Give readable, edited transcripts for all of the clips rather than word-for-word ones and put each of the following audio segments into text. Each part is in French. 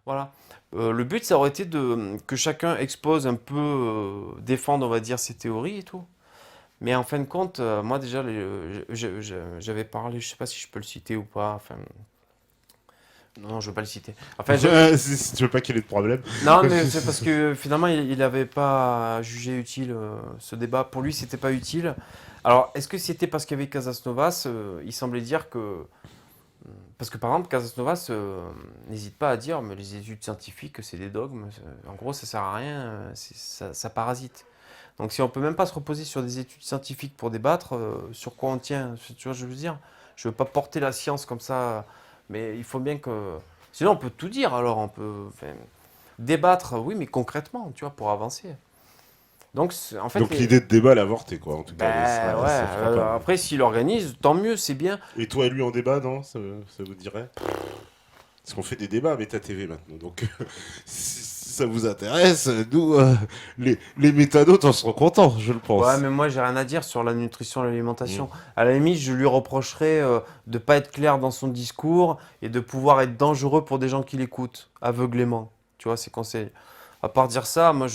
Voilà. Le but, ça aurait été que chacun expose un peu, défende, on va dire, ses théories et tout. Mais en fin de compte, moi déjà, j'avais parlé, je sais pas si je peux le citer ou pas. Enfin, non, je veux pas le citer. Enfin, Si tu veux pas qu'il y ait de problème. non, mais c'est parce que finalement, il avait pas jugé utile ce débat. Pour lui, c'était pas utile. Alors, est-ce que c'était parce qu'il y avait Casas Novas? Il semblait dire que parce que par exemple, Casas Novas n'hésite pas à dire, mais les études scientifiques, c'est des dogmes. En gros, ça sert à rien, ça parasite. Donc si on peut même pas se reposer sur des études scientifiques pour débattre, sur quoi on tient? Tu vois, je veux dire, je veux pas porter la science comme ça, mais il faut bien que. Sinon, on peut tout dire. Alors, on peut enfin, débattre, oui, mais concrètement, tu vois, pour avancer. Donc, en fait, Donc l'idée de débat, elle a avorté, quoi. En tout cas, ben ouais. ça fera pas. Après, s'il organise, tant mieux, c'est bien. Et toi et lui en débat, non? Ça vous dirait? Parce qu'on fait des débats à Méta TV maintenant. Donc, si ça vous intéresse, nous, les métanotes en seront contents, je le Ouais, pense. mais moi, j'ai rien à dire sur la nutrition et Mm. l'alimentation. À la limite, je lui reprocherais de pas être clair dans son discours et de pouvoir être dangereux pour des gens qui l'écoutent, aveuglément. Tu vois, ses conseils. À part dire ça, moi,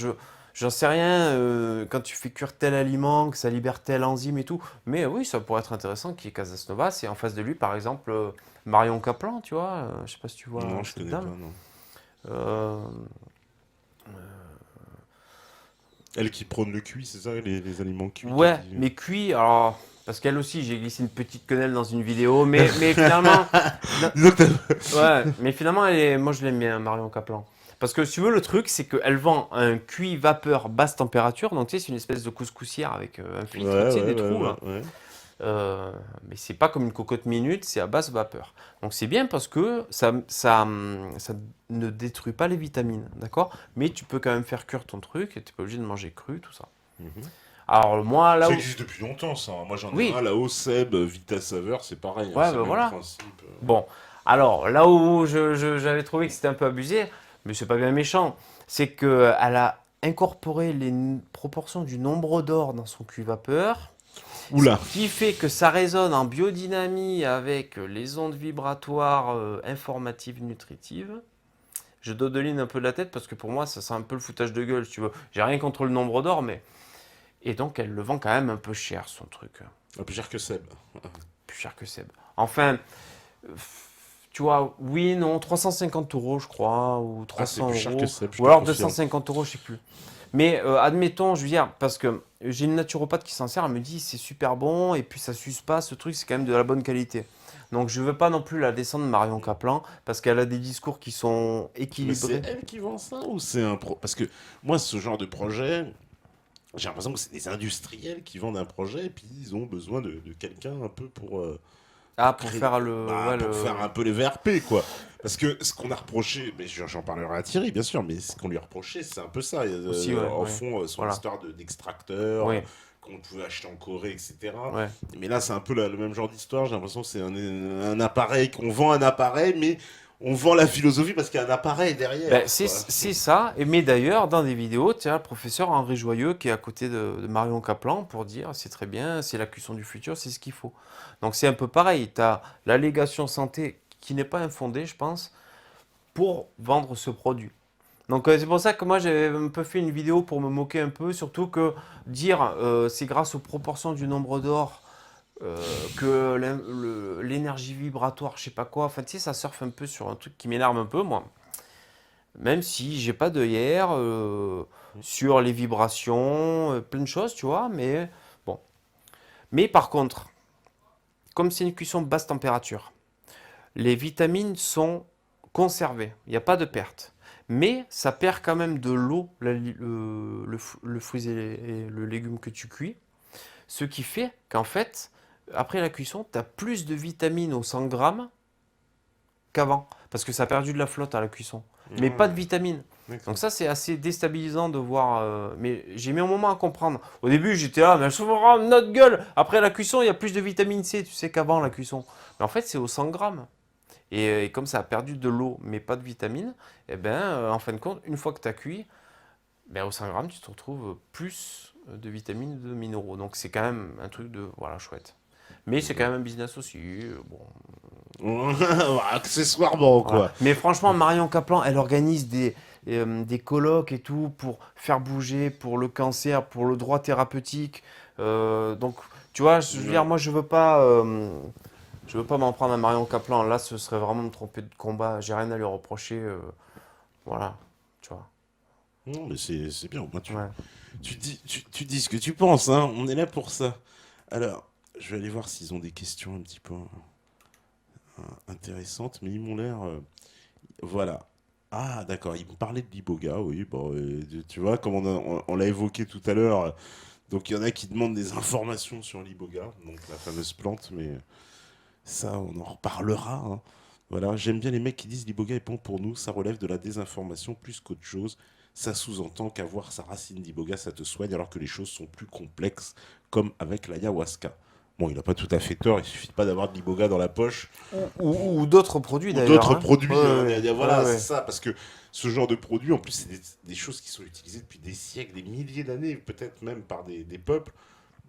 j'en sais rien. Quand tu fais cuire tel aliment, que ça libère tel enzyme et tout. Mais oui, ça pourrait être intéressant qu'il y ait Casas Novas et en face de lui, par exemple, Marion Caplan, tu vois. Je sais pas si tu vois Non, je cette connais pas, dame. non. Euh, Elle qui prône le cuit, c'est ça, les aliments cuits, t'as Ouais, dit. mais cuit, alors, parce qu'elle aussi, j'ai glissé une petite quenelle dans une vidéo, mais finalement, Disons que ouais, mais finalement, moi je l'aime bien, Marion Caplan. Parce que si tu veux, le truc, c'est qu'elle vend un cuit vapeur basse température, donc tu sais, c'est une espèce de couscoussière avec un Ouais, filtre, tu sais, ouais, des ouais, trous ouais, là. ouais. Mais c'est pas comme une cocotte minute, c'est à basse vapeur. Donc c'est bien parce que ça ne détruit pas les vitamines, d'accord? Mais tu peux quand même faire cuire ton truc, et t'es pas obligé de manger cru, tout ça. Mhm. Alors moi, là Ça où. existe depuis longtemps, ça, hein. Moi, j'en ai Oui, un là-haut, Seb, Vita Saveur, c'est pareil, hein, ouais, c'est ben le même voilà. principe. Bon, alors là où j'avais trouvé que c'était un peu abusé, mais c'est pas bien méchant, c'est qu'elle a incorporé les proportions du nombre d'or dans son cuit vapeur, ce Oula. qui fait que ça résonne en biodynamie avec les ondes vibratoires informatives nutritives. Je dodeline un peu de la tête parce que pour moi, ça sent un peu le foutage de gueule, si tu veux. J'ai rien contre le nombre d'or, mais. Et donc, elle le vend quand même un peu cher, son truc. Ah, plus cher que Seb. Plus cher que Seb. Enfin, tu vois, oui, non, 350 euros, je crois, ou Ah, c'est 300 plus cher que euros, Seb, je ou te alors confirme. 250 euros, je sais plus. Mais admettons, je veux dire, parce que j'ai une naturopathe qui s'en sert, elle me dit c'est super bon, et puis ça s'use pas, ce truc, c'est quand même de la bonne qualité. Donc je veux pas non plus la descendre Marion Caplan, parce qu'elle a des discours qui sont Mais c'est équilibrés. elle qui vend ça ou c'est un pro? Parce que moi, ce genre de projet, j'ai l'impression que c'est des industriels qui vendent un projet et puis ils ont besoin de quelqu'un un peu Ah, pour pour créer, faire le. bah, Ouais, pour le. faire un peu les VRP, quoi. Parce que ce qu'on a reproché, mais j'en parlerai à Thierry, bien sûr, mais ce qu'on lui a reproché, c'est un peu ça. Aussi, ouais, En ouais. fond, son Voilà. histoire d'extracteur, Oui, qu'on pouvait acheter en Corée, etc. ouais. Mais là, c'est un peu le même genre d'histoire. J'ai l'impression que c'est un appareil, qu'on vend un appareil, mais on vend la philosophie parce qu'il y a un appareil derrière, Ben, quoi. c'est ça. Mais d'ailleurs, dans des vidéos, tu as le professeur Henri Joyeux qui est à côté de Marion Caplan pour dire c'est très bien, c'est la cuisson du futur, c'est ce qu'il faut. Donc c'est un peu pareil. Tu as l'allégation santé qui n'est pas infondée, je pense, pour vendre ce produit. Donc c'est pour ça que moi j'ai un peu fait une vidéo pour me moquer un peu, surtout que dire c'est grâce aux proportions du nombre d'or que l'énergie vibratoire, je sais pas quoi, enfin tu sais, ça surfe un peu sur un truc qui m'énerve un peu, moi. Même si j'ai pas d'œillère sur les vibrations, plein de choses, tu vois, mais bon. Mais par contre, comme c'est une cuisson basse température, les vitamines sont conservées, il n'y a pas de perte. Mais ça perd quand même de l'eau, le fruit et le légume que tu cuis, ce qui fait qu'en fait, après la cuisson, tu as plus de vitamines au 100 grammes qu'avant, parce que ça a perdu de la flotte à la cuisson, mais pas de Ouais, vitamines. Donc d'accord. ça, c'est assez déstabilisant de voir. Mais j'ai mis un moment à comprendre. Au début, j'étais là, mais je me notre gueule. Après la cuisson, il y a plus de vitamine C, tu sais, qu'avant la cuisson. Mais en fait, c'est au 100 grammes. Et comme ça a perdu de l'eau, mais pas de vitamines, eh ben, en fin de compte, une fois que tu as cuit, ben, au 100 grammes, tu te retrouves plus de vitamines, de minéraux. Donc c'est quand même un truc de, voilà, chouette. Mais c'est quand même un business aussi. Bon, Accessoirement, voilà. quoi. Mais franchement, Marion Kaplan, elle organise des colloques et tout pour faire bouger, pour le cancer, pour le droit thérapeutique. Donc, tu vois, je veux dire, Ouais. moi, je veux pas m'en prendre à Marion Kaplan. Là, ce serait vraiment me tromper de combat. J'ai rien à lui reprocher. Voilà, tu vois. Non, mais c'est bien. Moi, Ouais. tu dis ce que tu penses, hein. On est là pour ça. Alors, je vais aller voir s'ils ont des questions un petit peu intéressantes, mais ils m'ont l'air. Voilà. Ah, d'accord. Ils me parlaient de l'iboga, oui. Bon, tu vois, comme on l'a évoqué tout à l'heure. Donc, il y en a qui demandent des informations sur l'iboga, donc la fameuse plante, mais ça, on en reparlera, hein. Voilà, j'aime bien les mecs qui disent l'iboga est bon pour nous, ça relève de la désinformation plus qu'autre chose. Ça sous-entend qu'avoir sa racine d'iboga, ça te soigne, alors que les choses sont plus complexes, comme avec l'ayahuasca. Bon, il n'a pas tout à fait tort, il suffit pas d'avoir de l'iboga dans la poche, Ou d'autres produits ou d'ailleurs. d'autres Hein. produits, Ouais, hein. ouais, Voilà, ouais, c'est ouais. ça, parce que ce genre de produits, en plus, c'est des choses qui sont utilisées depuis des siècles, des milliers d'années, peut-être même par des peuples.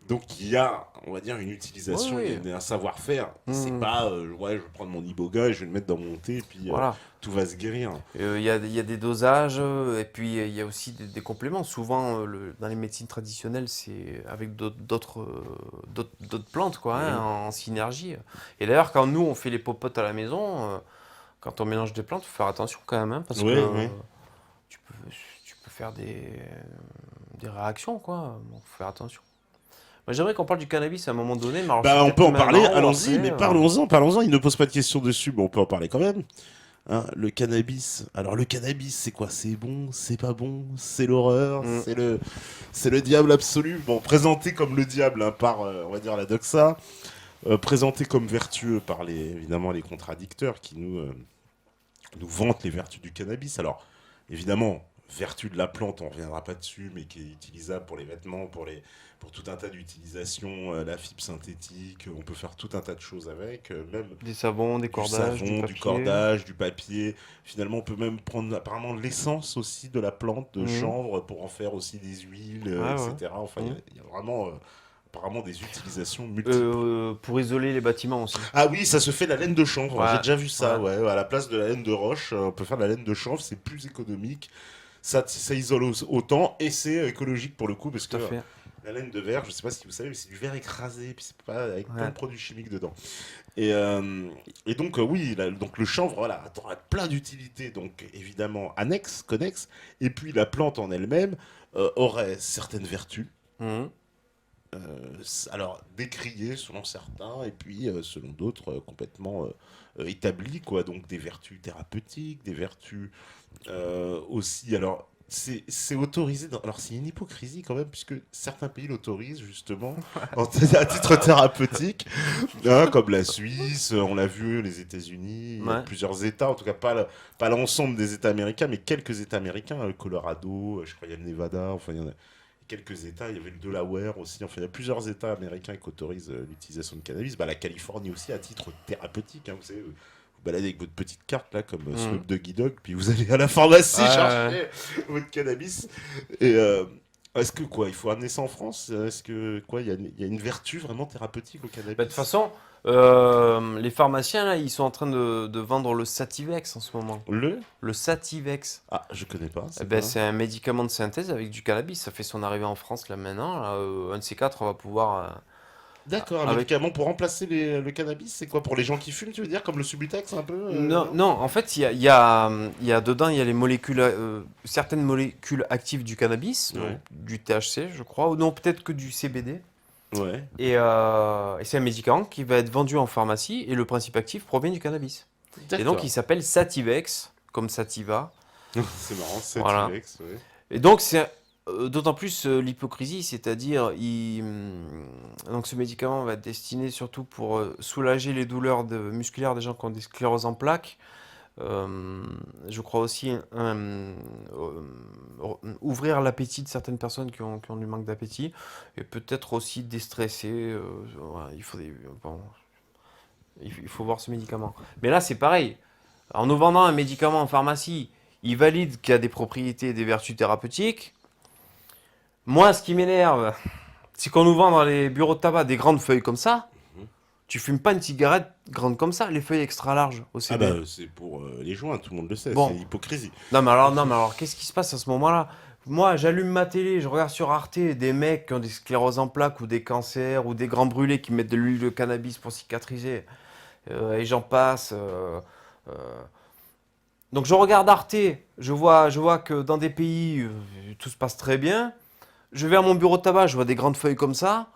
Donc il y a, on va dire, une Ouais, utilisation, ouais. un savoir-faire. C'est Hmm, pas, ouais, je vais prendre mon iboga et je vais le mettre dans mon thé, et puis voilà. tout va se guérir. Il y a des dosages, et puis il y a aussi des compléments. Souvent, dans les médecines traditionnelles, c'est avec d'autres plantes, quoi, hein, Mhm. en synergie. Et d'ailleurs, quand nous, on fait les popotes à la maison, quand on mélange des plantes, il faut faire attention quand même, hein, parce Ouais, que ouais. tu peux, tu peux faire des réactions, quoi. Donc, faut faire attention. Moi, j'aimerais qu'on parle du cannabis à un moment donné, mais alors c'est Bah, on peut peut-être en parler, maintenant ou allons-y, après. mais parlons-en. Il ne pose pas de questions dessus, mais on peut en parler quand même. Hein, le cannabis. Alors, le cannabis, c'est quoi? C'est bon, c'est pas bon, c'est l'horreur, Hmm. c'est le diable absolu. Bon, présenté comme le diable, hein, par, on va dire, la doxa, présenté comme vertueux par évidemment, les contradicteurs qui nous vantent les vertus du cannabis. Alors, évidemment, vertu de la plante, on ne reviendra pas dessus, mais qui est utilisable pour les vêtements, pour tout un tas d'utilisations, la fibre synthétique, on peut faire tout un tas de choses avec, même Des savons, des du cordages, du savon, du papier. cordage, du papier. Finalement, on peut même prendre apparemment de l'essence aussi de la plante de Hmm. chanvre pour en faire aussi des huiles, Ouais, ouais. etc. Enfin, Hmm. il y a vraiment apparemment des utilisations multiples. Pour isoler les bâtiments aussi. Ah oui, ça se fait de la laine de chanvre. J'ai Ouais, déjà vu ça, ouais, ouais. À la place de la laine de roche, on peut faire de la laine de chanvre, c'est plus économique. Ça isole autant et c'est écologique pour le coup parce tout que à fait. la laine de verre, je sais pas si vous savez, mais c'est du verre écrasé, puis c'est pas avec plein Ouais. de produits chimiques dedans. Et, euh, et donc oui, donc le chanvre, voilà, a plein d'utilités, donc évidemment annexes, connexes. Et puis la plante en elle-même aurait certaines vertus. Mhm. Alors décriées selon certains et puis selon d'autres complètement établies, quoi. Donc des vertus thérapeutiques, des vertus aussi. Alors c'est autorisé alors c'est une hypocrisie quand même puisque certains pays l'autorisent justement à titre thérapeutique, hein, comme la Suisse, on l'a vu, les États-Unis, il y a Ouais. plusieurs États, en tout cas pas l'ensemble des États américains, mais quelques États américains, le Colorado, je crois il y a le Nevada, enfin il y en a quelques États, il y avait le Delaware aussi, enfin il y a plusieurs États américains qui autorisent l'utilisation de cannabis, bah, la Californie aussi à titre thérapeutique, hein, vous savez, vous baladez avec votre petite carte là comme Mhm. Snoop Doggy Dogg, puis vous allez à la pharmacie Ouais. chercher votre cannabis. Et est-ce que quoi, il faut amener ça en France? Est-ce que quoi, il y a une vertu vraiment thérapeutique au Bah, de toute cannabis? façon, les pharmaciens, là, ils sont en train de vendre le Sativex en ce moment. Le? Le Sativex, Ah, je connais pas, eh c'est ben, quoi? c'est un médicament de synthèse avec du cannabis. Ça fait son arrivée en France là maintenant. Là, un de ces quatre, on va pouvoir. D'accord, un Avec... médicament pour remplacer le cannabis, c'est quoi? Pour les gens qui fument, tu veux dire? Comme le Subutex un peu, Non, non? non, en fait, il y a dedans, il y a les molécules, certaines molécules actives du cannabis, donc Ouais. du THC, je crois, ou non, peut-être que du CBD. Ouais. Et c'est un médicament qui va être vendu en pharmacie et le principe actif provient du cannabis. Et donc il D'accord. s'appelle Sativex, comme Sativa. C'est marrant, Voilà. Sativex, ouais. Et donc c'est d'autant plus l'hypocrisie, c'est-à-dire donc ce médicament va être destiné surtout pour soulager les douleurs musculaires des gens qui ont des scléroses en plaques. Euh, je crois aussi ouvrir l'appétit de certaines personnes qui ont du manque d'appétit et peut-être aussi déstresser. Voilà, bon, il faut voir ce médicament. Mais là, c'est pareil. En nous vendant un médicament en pharmacie, il valide qu'il y a des propriétés et des vertus thérapeutiques. Moi, ce qui m'énerve, c'est qu'on nous vend dans les bureaux de tabac des grandes feuilles comme ça. Tu fumes pas une cigarette grande comme ça, les feuilles extra larges au Ah bah CBD. c'est pour les joints, tout le monde le sait, c'est Bon, l'hypocrisie. non, mais alors, qu'est-ce qui se passe à ce moment-là? Moi, j'allume ma télé, je regarde sur Arte des mecs qui ont des scléroses en plaques ou des cancers ou des grands brûlés qui mettent de l'huile de cannabis pour cicatriser. Et j'en passe. Euh, Donc je regarde Arte, je vois que dans des pays, tout se passe très bien. Je vais à mon bureau de tabac, je vois des grandes feuilles comme ça.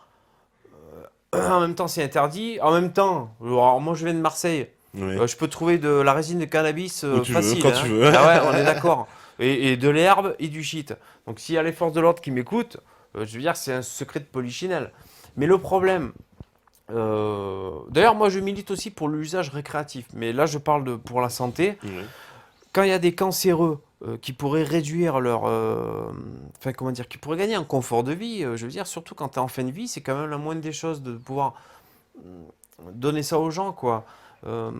En même temps, c'est interdit. En même temps, alors moi je viens de Marseille. Ouais. Je peux trouver de la résine de cannabis Où tu veux, facile, quand tu hein. veux. Ah ouais, on est d'accord. Et de l'herbe et du shit. Donc s'il y a les forces de l'ordre qui m'écoutent, je veux dire, c'est un secret de polichinelle. Mais le problème, d'ailleurs, moi je milite aussi pour l'usage récréatif. Mais là, je parle pour la santé. Ouais. Quand il y a des cancéreux qui pourraient réduire leur. Enfin, comment dire, qui pourraient gagner en confort de vie, je veux dire, surtout quand tu es en fin de vie, c'est quand même la moindre des choses de pouvoir donner ça aux gens, quoi. Euh,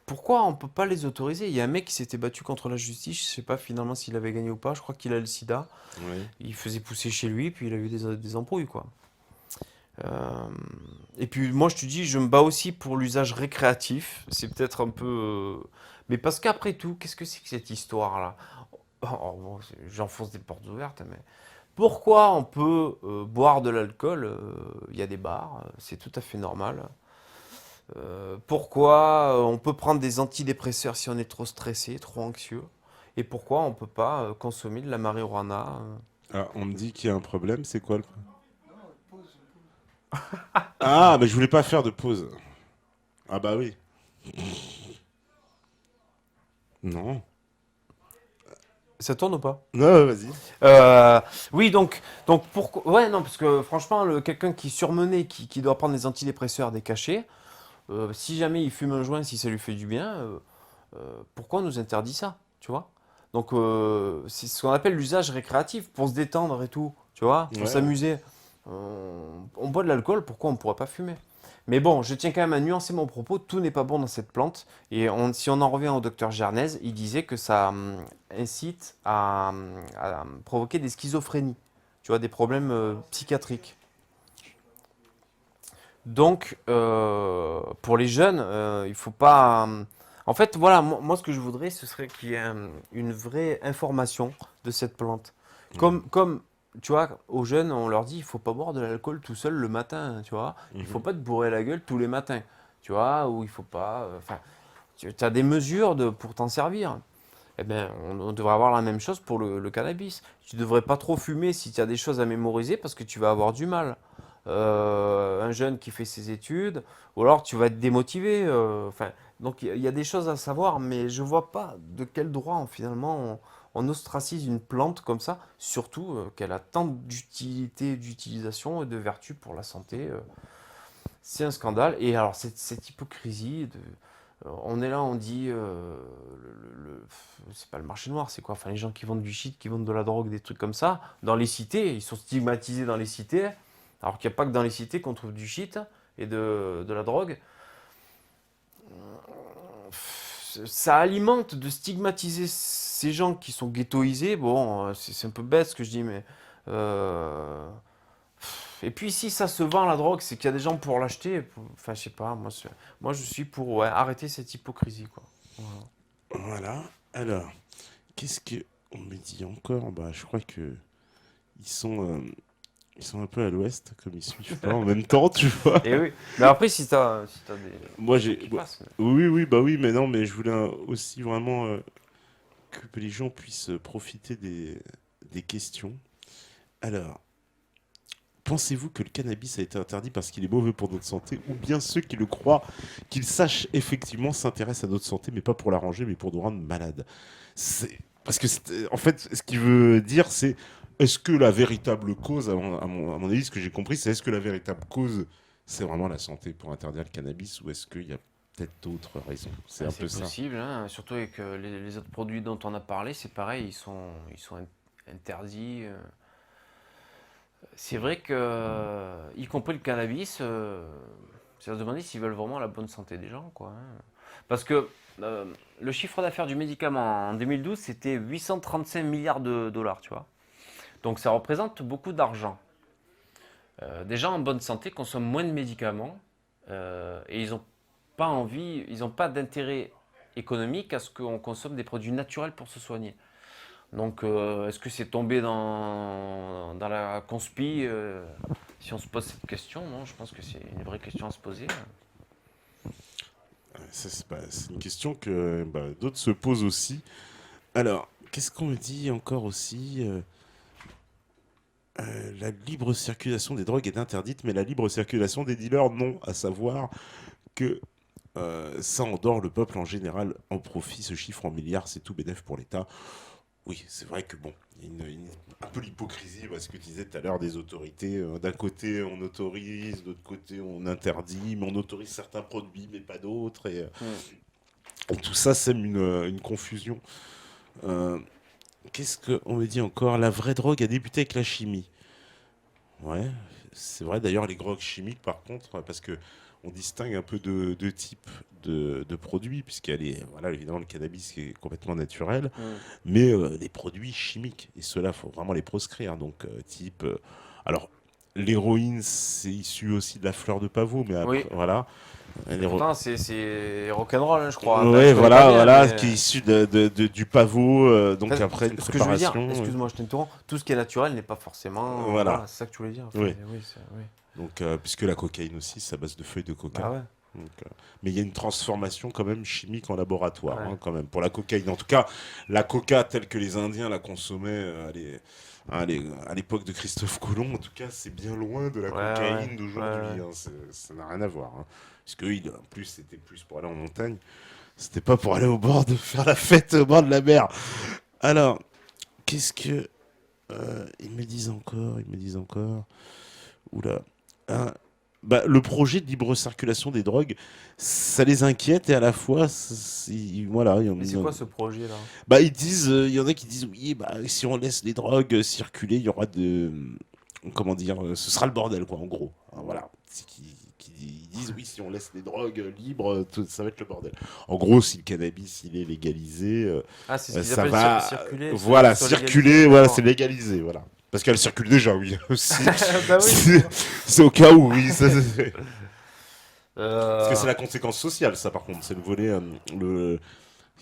Pourquoi on peut pas les autoriser? Il y a un mec qui s'était battu contre la justice, je sais pas finalement s'il avait gagné ou pas, je crois qu'il a le sida. Ouais. Il faisait pousser chez lui, puis il a eu des embrouilles, quoi. Euh, et puis moi je te dis, je me bats aussi pour l'usage récréatif. C'est peut-être un peu. Mais parce qu'après tout, qu'est-ce que c'est que cette histoire-là? Oh, bon, j'enfonce des portes ouvertes, mais pourquoi on peut boire de l'alcool? Il y a des bars, c'est tout à fait normal. Pourquoi on peut prendre des antidépresseurs si on est trop stressé, trop anxieux? Et pourquoi on peut pas consommer de la marijuana? Ah, on me dit qu'il y a un problème, c'est quoi le problème? Ah, mais je voulais pas faire de pause. Ah bah oui. Non. Ça tourne ou pas? Non, ouais, vas-y. Euh, oui, donc pourquoi? Ouais, non, parce que franchement, quelqu'un qui est surmené, qui doit prendre des antidépresseurs, des cachets, si jamais il fume un joint, si ça lui fait du bien, pourquoi on nous interdit ça, tu vois? Donc c'est ce qu'on appelle l'usage récréatif, pour se détendre et tout, tu vois, pour Ouais. s'amuser. On boit de l'alcool, pourquoi on ne pourrait pas fumer? Mais bon, je tiens quand même à nuancer mon propos, tout n'est pas bon dans cette plante. Et si on en revient au docteur Gernez, il disait que ça incite à provoquer des schizophrénies, tu vois, des problèmes psychiatriques. Donc, pour les jeunes, il faut pas. En fait, voilà, moi, ce que je voudrais, ce serait qu'il y ait une vraie information de cette plante. Ouais. Comme, tu vois, aux jeunes, on leur dit, il faut pas boire de l'alcool tout seul le matin, tu vois. Il faut Mhm. pas te bourrer la gueule tous les matins, tu vois, ou il faut pas. Enfin, tu as des mesures pour t'en servir. Eh bien, on devrait avoir la même chose pour le cannabis. Tu devrais pas trop fumer si tu as des choses à mémoriser parce que tu vas avoir du mal. Un jeune qui fait ses études, ou alors tu vas être démotivé. Enfin, donc il y a des choses à savoir, mais je vois pas de quel droit finalement on ostracise une plante comme ça, surtout qu'elle a tant d'utilité, d'utilisation et de vertus pour la santé. C'est un scandale. Et alors cette hypocrisie on est là, on dit c'est pas le marché noir, c'est quoi? Enfin, les gens qui vendent du shit, qui vendent de la drogue, des trucs comme ça, dans les cités, ils sont stigmatisés dans les cités, alors qu'il n'y a pas que dans les cités qu'on trouve du shit et de la drogue. Ça alimente de stigmatiser ces gens qui sont ghettoisés. Bon, c'est un peu bête ce que je dis, mais. euh, Et puis si ça se vend la drogue, c'est qu'il y a des gens pour l'acheter. Enfin, je sais pas, moi je suis pour ouais, arrêter cette hypocrisie, quoi. Voilà. Voilà. Alors, qu'est-ce que on me dit encore? Bah, je crois que ils sont, euh, ils sont un peu à l'ouest, comme ils suivent pas en même temps, tu vois. Et oui, mais après si t'as Moi, des trucs j'ai. qui Bon, passent. oui, oui, bah oui, mais non, mais je voulais aussi vraiment que les gens puissent profiter des questions. Alors, pensez-vous que le cannabis a été interdit parce qu'il est mauvais pour notre santé, ou bien ceux qui le croient, qu'ils sachent effectivement s'intéressent à notre santé, mais pas pour l'arranger, mais pour nous rendre malades? Parce que, en fait, ce qu'il veut dire, c'est est-ce que la véritable cause, à mon avis, ce que j'ai compris, c'est est-ce que la véritable cause, c'est vraiment la santé pour interdire le cannabis, ou est-ce qu'il y a peut-être d'autres raisons? C'est Ah, un c'est peu ça. possible, hein, surtout avec les autres produits dont on a parlé, c'est pareil, ils sont interdits. C'est vrai que, y compris le cannabis, c'est à se demander s'ils veulent vraiment la bonne santé des gens, quoi, hein. Parce que euh, le chiffre d'affaires du médicament en 2012, c'était 835 milliards de dollars, tu vois. Donc ça représente beaucoup d'argent. Des gens en bonne santé consomment moins de médicaments, et ils n'ont pas envie, ils n'ont pas d'intérêt économique à ce qu'on consomme des produits naturels pour se soigner. Donc, est-ce que c'est tombé dans la conspi si on se pose cette question? Non, je pense que c'est une vraie question à se poser. C'est une question que d'autres se posent aussi. Alors, qu'est-ce qu'on me dit encore aussi la libre circulation des drogues est interdite, mais la libre circulation des dealers, non. À savoir que ça endort le peuple en général en profit, ce chiffre en milliards, c'est tout bénef pour l'État. Oui, c'est vrai que bon, il y a un peu l'hypocrisie, ce que tu disais tout à l'heure des autorités. D'un côté, on autorise, d'autre côté, on interdit, mais on autorise certains produits, mais pas d'autres. Et tout ça sème une confusion. Euh, Qu'est-ce qu'on me dit encore? La vraie drogue a débuté avec la chimie. Ouais, c'est vrai. D'ailleurs, les drogues chimiques, par contre, parce que on distingue un peu deux types de produits, puisqu'il y a voilà, évidemment le cannabis qui est complètement naturel, Hmm. mais les produits chimiques. Et ceux-là, il faut vraiment les proscrire. Donc, alors, l'héroïne, c'est issu aussi de la fleur de pavot, mais après, Oui, voilà. et pourtant c'est rock'n'roll, hein, je crois. Enfin, Ouais, je connais pas voilà, bien, voilà, mais qui est issu du pavot, donc enfin, après une ce que je veux dire, préparation. excuse-moi, je t'interromps, tout ce qui est naturel n'est pas forcément. Voilà, Voilà, c'est ça que tu voulais dire. Enfin, oui. oui, oui. Donc, puisque la cocaïne aussi, c'est à base de feuilles de Bah coca. ouais, Donc, mais il y a une transformation quand même chimique en laboratoire, ouais. quand même, pour la cocaïne. En tout cas, la coca telle que les Indiens la consommaient à l'époque de Christophe Colomb, en tout cas, c'est bien loin de la Ouais, ouais, cocaïne ouais, d'aujourd'hui. Hein. Ça n'a rien à voir. Hein. Parce que en plus, c'était plus pour aller en montagne. C'était pas pour aller au bord de faire la fête au bord de la mer. Alors, qu'est-ce que ils me disent encore? Ils me disent encore. Oula. Ah, le projet de libre circulation des drogues, ça les inquiète et à la fois, voilà, mais c'est quoi ce projet-là? ils disent, il y en a qui disent oui, si on laisse les drogues circuler, il y aura comment dire, ce sera le bordel quoi, en gros. Hein, voilà, ils disent oui, si on laisse les drogues libres, ça va être le bordel. En gros, si le cannabis il est légalisé, Ah, c'est ce qu'ils ça appellent va, circuler, voilà, soit légalisé, circuler, voilà, c'est d'accord. légalisé, voilà. Parce qu'elle circule déjà, oui, aussi. Bah oui, c'est C'est ça. c'est au cas où, oui. Parce que c'est Euh, la conséquence sociale, ça, par contre. C'est le volet. Le...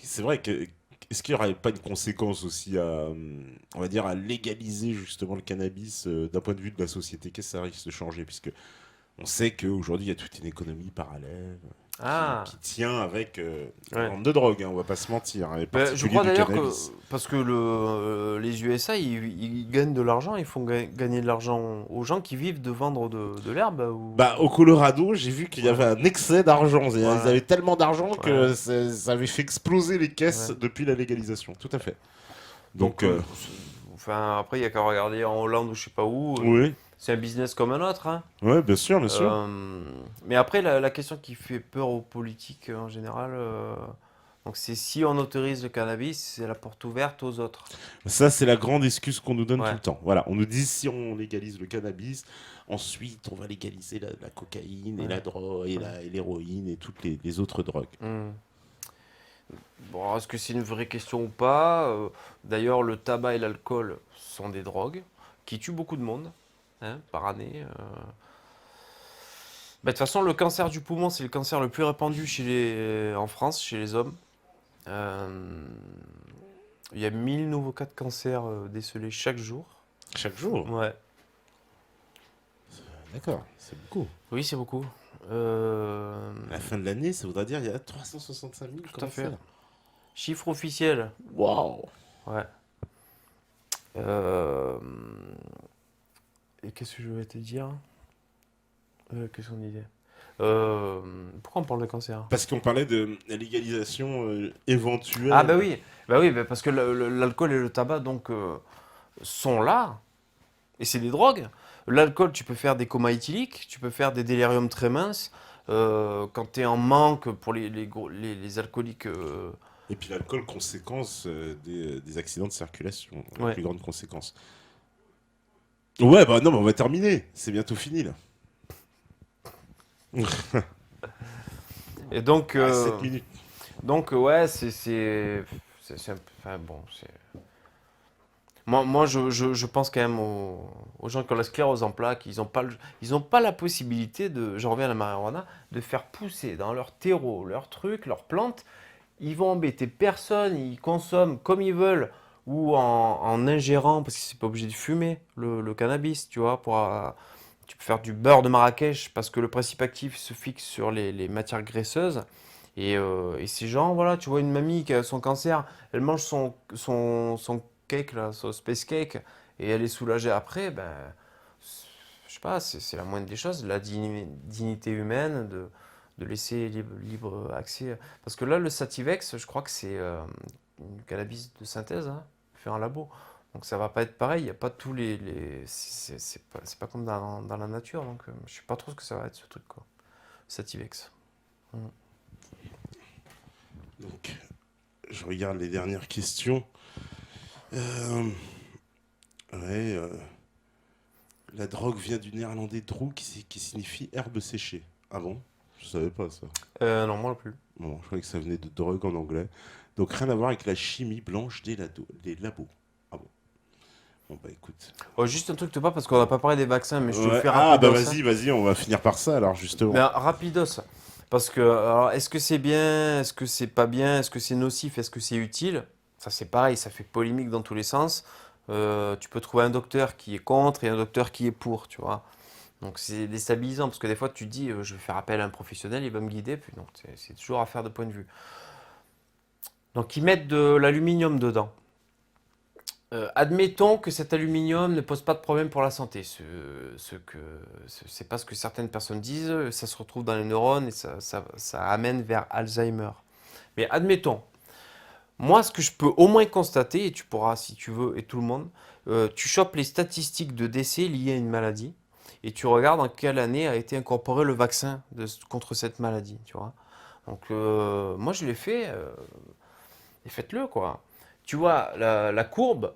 C'est vrai que. Est-ce qu'il n'y aurait pas une conséquence aussi on va dire, à légaliser justement le cannabis d'un point de vue de la société? Qu'est-ce que ça risque de changer? Puisque on sait qu'aujourd'hui, il y a toute une économie parallèle Ah, qui tient avec la ouais. vente de drogue, hein, on va pas se mentir, hein, et Ben, je particulier crois du d'ailleurs que, cannabis. parce que les USA, ils gagnent de l'argent, ils font gagner de l'argent aux gens qui vivent de vendre de l'herbe ou... Au Colorado, j'ai vu qu'il y avait Ouais, un excès d'argent. Ils voilà, avaient tellement d'argent ouais, que ça avait fait exploser les caisses ouais. depuis la légalisation. Tout à fait. Donc, Donc, enfin, après, il y a qu'à regarder en Hollande ou je sais pas où, oui, c'est un business comme un autre, hein. ouais, bien sûr, bien sûr. Mais après, la question qui fait peur aux politiques en général, donc c'est si on autorise le cannabis, c'est la porte ouverte aux autres. Ça, c'est la grande excuse qu'on nous donne tout Ouais. le temps. Voilà, on nous dit si on légalise le cannabis, ensuite on va légaliser la cocaïne et Ouais, la drogue ouais. et l'héroïne et toutes les autres drogues. Hmm. Bon, est-ce que c'est une vraie question ou pas? D'ailleurs, le tabac et l'alcool sont des drogues qui tuent beaucoup de monde, hein, par année. De toute façon, le cancer du poumon, c'est le cancer le plus répandu en France, chez les hommes. Euh, il y a 1000 nouveaux cas de cancer décelés chaque jour. Chaque jour. Ouais, D'accord, c'est beaucoup. oui, c'est beaucoup. Euh, À la fin de l'année, ça voudrait dire qu'il y a 365 000 Tout à fait. cancers. Chiffre officiel. Waouh! Ouais. Euh, Et qu'est-ce que je vais te dire? Qu'est-ce qu'on disait? Euh, Pourquoi on parle de cancer? Parce qu'on parlait de la légalisation Ah éventuelle. bah oui, bah parce que l'alcool et le tabac donc sont là et c'est des drogues. L'alcool, tu peux faire des comas éthyliques, tu peux faire des déliriums très minces. Quand tu es en manque pour les alcooliques, Et puis l'alcool, conséquence des accidents de circulation, la ouais. plus grande conséquence. Ouais, non, mais on va terminer. C'est bientôt fini, là. Et donc, Ah, 7 minutes. ouais, c'est un peu, enfin bon, c'est. Moi, je pense quand même aux gens qui ont la sclérose en plaques, ils ont pas la possibilité de, j'en reviens à la marijuana, de faire pousser dans leur terreau, leurs trucs, leurs plantes. Ils vont embêter personne, ils consomment comme ils veulent ou en ingérant, parce que c'est pas obligé de fumer le cannabis, tu vois, tu peux faire du beurre de Marrakech parce que le principe actif se fixe sur les matières graisseuses. Et ces gens, voilà, tu vois une mamie qui a son cancer, elle mange son cake, là, son space cake, et elle est soulagée après, ben, je sais pas, c'est la moindre des choses, la dignité humaine, de laisser libre accès. Parce que là, le Sativex, je crois que c'est une cannabis de synthèse, hein, fait en labo. Donc ça va pas être pareil, il n'y a pas tous c'est pas comme dans la nature, donc je sais pas trop ce que ça va être ce truc, quoi. Sativex. Mm. Donc, je regarde les dernières questions. Euh, ouais, la drogue vient du néerlandais droog qui signifie herbe séchée. Ah bon? Je savais pas ça. Non, moi non plus. Bon, je croyais que ça venait de drogue en anglais. Donc rien à voir avec la chimie blanche des labos. Ah bon. Bon bah écoute. Oh, juste un truc de pas parce qu'on n'a pas parlé des vaccins, mais je te le Ouais. fais Ah bah rapidos, hein. vas-y, on va finir par ça alors Mais justement. rapidos. Parce que, alors, est-ce que c'est bien, est-ce que c'est pas bien, est-ce que c'est nocif, est-ce que c'est utile? Ça, c'est pareil, ça fait polémique dans tous les sens. Tu peux trouver un docteur qui est contre et un docteur qui est pour, tu vois. Donc c'est déstabilisant parce que des fois tu te dis je vais faire appel à un professionnel, il va me guider, puis non, c'est toujours affaire de point de vue. Donc ils mettent de l'aluminium dedans. Admettons que cet aluminium ne pose pas de problème pour la santé. C'est pas ce que certaines personnes disent, ça se retrouve dans les neurones et ça amène vers Alzheimer. Mais admettons, moi ce que je peux au moins constater, et tu pourras si tu veux, et tout le monde, tu chopes les statistiques de décès liés à une maladie et tu regardes en quelle année a été incorporé le vaccin contre cette maladie, tu vois. Donc moi je l'ai fait, et faites-le quoi. Tu vois la courbe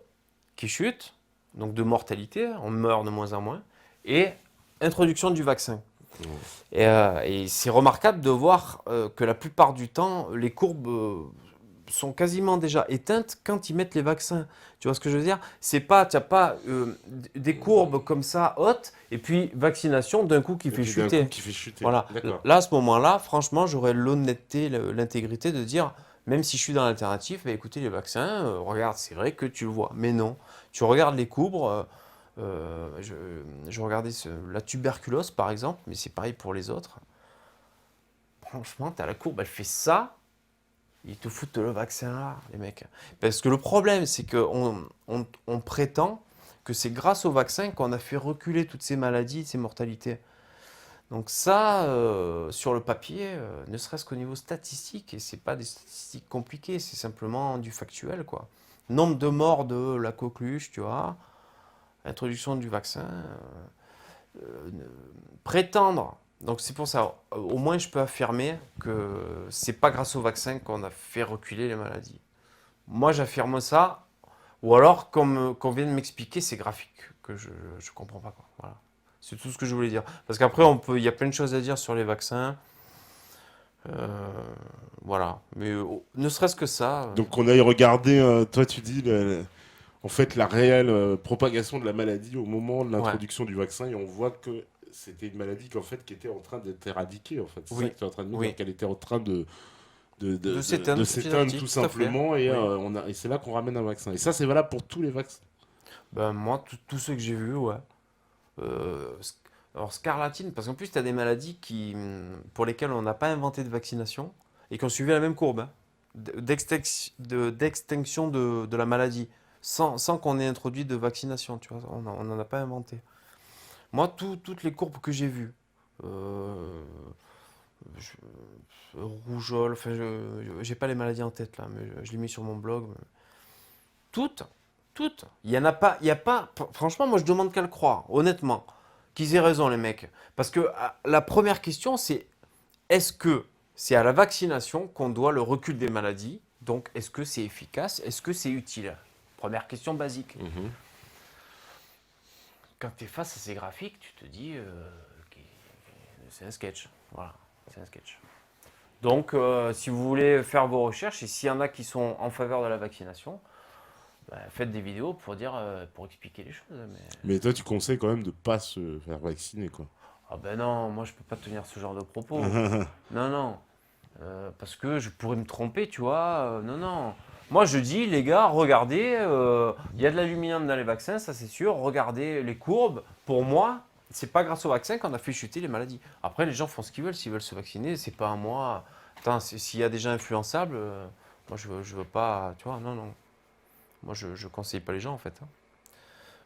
qui chute, donc de mortalité, on meurt de moins en moins, et introduction du vaccin. Ouais. Et c'est remarquable de voir que la plupart du temps, les courbes sont quasiment déjà éteintes quand ils mettent les vaccins. Tu vois ce que je veux dire? C'est pas, tu n'as pas des courbes comme ça hautes, et puis vaccination d'un coup qui Et fait puis d'un coup chuter. qui fait chuter. Voilà. D'accord. Là, à ce moment-là, franchement, j'aurais l'honnêteté, l'intégrité de dire, même si je suis dans l'alternative, bah, écoutez, les vaccins, regarde, c'est vrai que tu le vois. Mais non, tu regardes les courbes. Je regardais la tuberculose, par exemple, mais c'est pareil pour les autres. Franchement, tu as la courbe, elle fait ça, ils te foutent le vaccin là, les mecs. Parce que le problème, c'est qu'on prétend que c'est grâce au vaccin qu'on a fait reculer toutes ces maladies, ces mortalités. Donc ça, sur le papier, ne serait-ce qu'au niveau statistique, et c'est pas des statistiques compliquées, c'est simplement du factuel, quoi. Nombre de morts de la coqueluche, tu vois, introduction du vaccin, prétendre. Donc c'est pour ça, au moins je peux affirmer que c'est pas grâce au vaccin qu'on a fait reculer les maladies. Moi j'affirme ça, ou alors comme qu'on vient de m'expliquer, c'est graphique que je comprends pas quoi. Voilà. C'est tout ce que je voulais dire. Parce qu'après il y a plein de choses à dire sur les vaccins. Euh, voilà. Mais ne serait-ce que ça. Donc on aille regarder, toi tu dis en fait la réelle propagation de la maladie au moment de Ouais. l'introduction du vaccin et on voit que c'était une maladie qu'en fait qui était en train d'être éradiquée en fait. C'est ça Oui. que tu es en train de me dire Oui. qu'elle était en train De de s'éteindre petit à s'éteindre petit, tout tout à fait. simplement et, Oui. et c'est là qu'on ramène un vaccin. Et ça c'est valable pour tous les vaccins. Ben moi, tous ceux que j'ai vus, ouais. Euh, sc- alors scarlatine, parce qu'en plus, tu as des maladies pour lesquelles on n'a pas inventé de vaccination et qui ont suivi la même courbe, hein, d'extinction de la maladie, sans qu'on ait introduit de vaccination, tu vois, on n'en a pas inventé. Moi, toutes les courbes que j'ai vues, euh, rougeole, enfin, j'ai pas les maladies en tête là, mais je l'ai mis sur mon blog. Toutes, toutes. Il y en a pas, il y a pas. Franchement, moi je demande qu'à le croire, honnêtement, qu'ils aient raison les mecs. Parce que la première question c'est est-ce que c'est à la vaccination qu'on doit le recul des maladies? Donc est-ce que c'est efficace? Est-ce que c'est utile? Première question basique. Mhm. Quand tu es face à ces graphiques, tu te dis ok, c'est un sketch. Voilà, c'est un sketch. Donc si vous voulez faire vos recherches et s'il y en a qui sont en faveur de la vaccination, Bah, faites des vidéos pour dire, pour expliquer les choses. Mais... Mais toi, tu conseilles quand même de pas se faire vacciner, quoi. Ah ben non, moi je peux pas tenir ce genre de propos. Non, non. Parce que je pourrais me tromper, tu vois. Non, non. Moi je dis, les gars, regardez, il y a de l'aluminium dans les vaccins, ça c'est sûr. Regardez les courbes. Pour moi, c'est pas grâce au vaccin qu'on a fait chuter les maladies. Après, les gens font ce qu'ils veulent. S'ils veulent se vacciner, c'est pas à moi. Attends, s'il y a des gens influençables, moi je veux pas, tu vois, non, non. Moi je conseille pas les gens en fait, hein.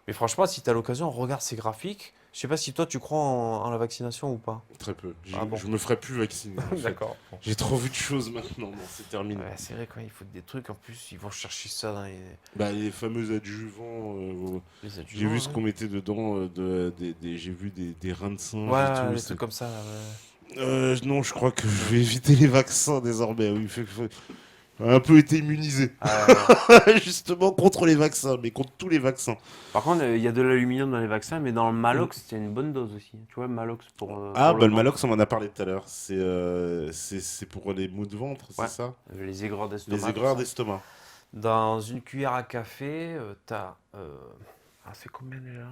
Mais franchement, si tu as l'occasion, regarde ces graphiques. Je sais pas si toi tu crois en la vaccination ou pas. Très peu. Ah bon, Je me ferai plus vacciner, en fait. d'accord. Bon. J'ai trop vu de choses maintenant, non, c'est terminé. Ouais, c'est vrai, quand il faut des trucs, en plus, ils vont chercher ça dans Bah, les fameux adjuvants, les j'ai vu adjuvants. ce Hein. qu'on mettait dedans, j'ai vu des reins de singe et Ouais, tout. des trucs comme ça. Là, ouais. Non, je crois que je vais éviter les vaccins désormais. Oui, un peu été immunisé, Ah, ouais. justement contre les vaccins, mais contre tous les vaccins. Par contre, il y a de l'aluminium dans les vaccins, mais dans le Malox, c'est une bonne dose aussi. Tu vois, le Malox Ah, pour le bah le ventre. Malox, on m'en a parlé tout à l'heure. C'est pour les maux de ventre, c'est Ouais, ça? les aigreurs Les d'estomac, tout aigreurs ça. d'estomac. Dans une cuillère à café, t'as. Ah, c'est combien déjà?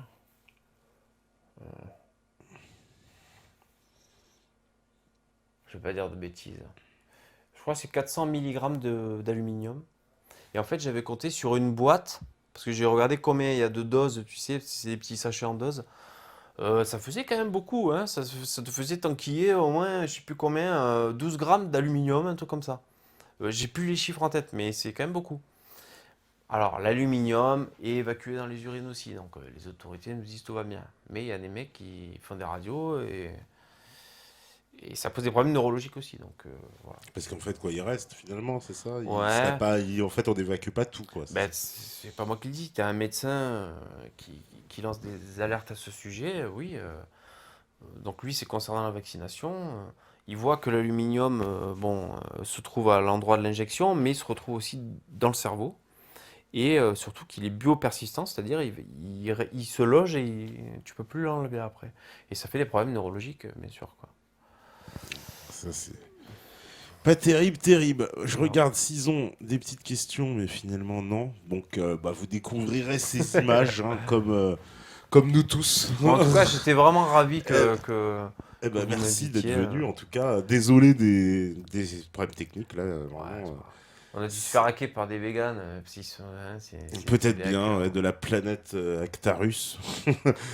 Je vais pas dire de bêtises. Je crois que c'est 400 mg d'aluminium. Et en fait, j'avais compté sur une boîte, parce que j'ai regardé combien il y a de doses, tu sais, c'est des petits sachets en doses. Ça faisait quand même beaucoup, hein. Ça te faisait tanquiller au moins, je sais plus combien, 12 grammes d'aluminium, un truc comme ça. J'ai plus les chiffres en tête, mais c'est quand même beaucoup. Alors, l'aluminium est évacué dans les urines aussi, donc les autorités nous disent tout va bien. Mais il y a des mecs qui font des radios et ça pose des problèmes neurologiques aussi, donc voilà. Parce qu'en fait, quoi, il reste finalement, c'est ça? Il serait Ouais, pas, en fait, on n'évacue pas tout, quoi. ben, c'est pas moi qui le dis, tu as un médecin qui lance des alertes à ce sujet, oui. Donc lui, c'est concernant la vaccination. Il voit que l'aluminium se trouve à l'endroit de l'injection, mais il se retrouve aussi dans le cerveau. Et surtout qu'il est biopersistant, c'est-à-dire il se loge et tu peux plus l'enlever après. Et ça fait des problèmes neurologiques, bien sûr, quoi. Ça, c'est pas terrible, terrible. Je Non. regarde s'ils ont des petites questions, mais finalement, non. Donc, bah, vous découvrirez ces images, hein, comme nous tous. Bon, en tout cas, j'étais vraiment ravi Eh eh que ben, vous merci d'être m'invitiez. venu, en tout cas. Désolé des problèmes techniques, là, Ouais, vraiment. on a dû se faire hacker par des véganes, hein, c'est Peut-être des bien, hackers, ouais, hein. de la planète Actarus.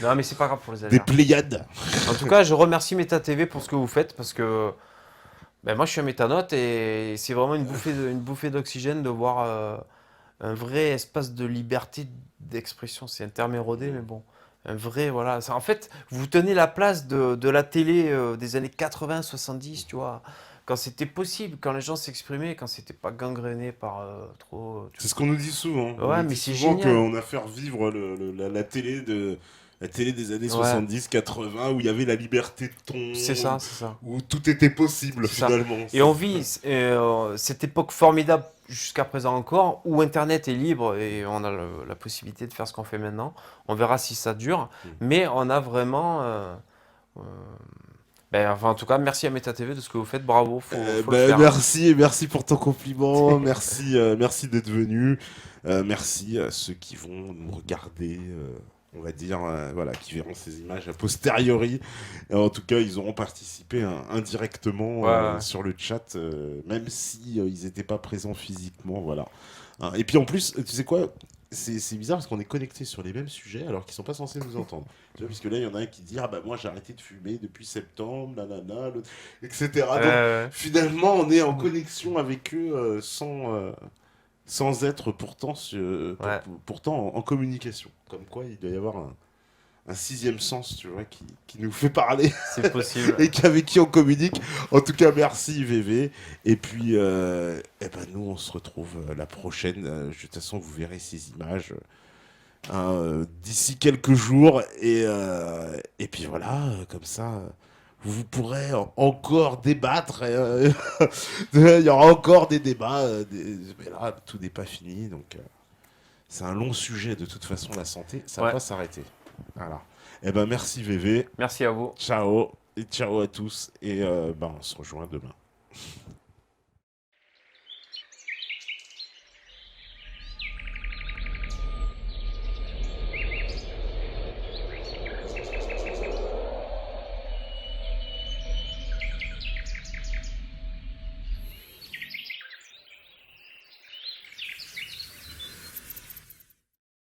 Non, mais c'est pas grave pour les Des alertes. Pléiades. En tout cas, je remercie Meta TV pour ce que vous faites parce que ben, moi je suis un métanote et c'est vraiment une bouffée d'oxygène de voir un vrai espace de liberté d'expression. C'est un terme érodé, mais bon. Un vrai, voilà. En fait, vous tenez la place de la télé des années 80-70, tu vois. Quand c'était possible, quand les gens s'exprimaient, quand c'était pas gangréné par trop. C'est ce qu'on nous dit souvent. On Ouais, nous mais dit c'est souvent génial. qu'on a fait revivre la télé la télé des années Ouais, 70-80 où il y avait la liberté de c'est ton, ça, c'est ça. où tout était possible C'est ça. finalement. Et on vit cette époque formidable jusqu'à présent encore, où Internet est libre et on a la possibilité de faire ce qu'on fait maintenant. On verra si ça dure, mais on a vraiment... euh, enfin, en tout cas, merci à MetaTV de ce que vous faites, bravo, faut le Ben, faire. merci et merci pour ton compliment. Merci, merci d'être venu. Merci à ceux qui vont nous regarder. On va dire, voilà, qui verront ces images a posteriori. En tout cas, ils auront participé indirectement Ouais, ouais. sur le chat, même si ils n'étaient pas présents physiquement, voilà. Hein, et puis en plus, tu sais quoi? C'est bizarre parce qu'on est connectés sur les mêmes sujets alors qu'ils sont pas censés nous entendre. Tu vois, puisque là, il y en a un qui dit ah bah moi j'ai arrêté de fumer depuis septembre, nanana, etc. Donc Ouais. finalement, on est en connexion avec eux sans être pourtant, Ouais. pourtant en communication. Comme quoi, il doit y avoir un sixième sens, tu vois, qui nous fait parler C'est possible. et avec qui on communique. En tout cas, merci VV. Et puis, eh ben, nous, on se retrouve la prochaine. De toute façon, vous verrez ces images hein, d'ici quelques jours. Et puis voilà, comme ça. Vous pourrez encore débattre. Il y aura encore des débats. Mais là, tout n'est pas fini. Donc, c'est un long sujet de toute façon, la santé. Ça va Ouais. pas s'arrêter. Voilà. Eh ben, merci VV. Merci à vous. Ciao. Et ciao à tous. Et ben, on se rejoint demain.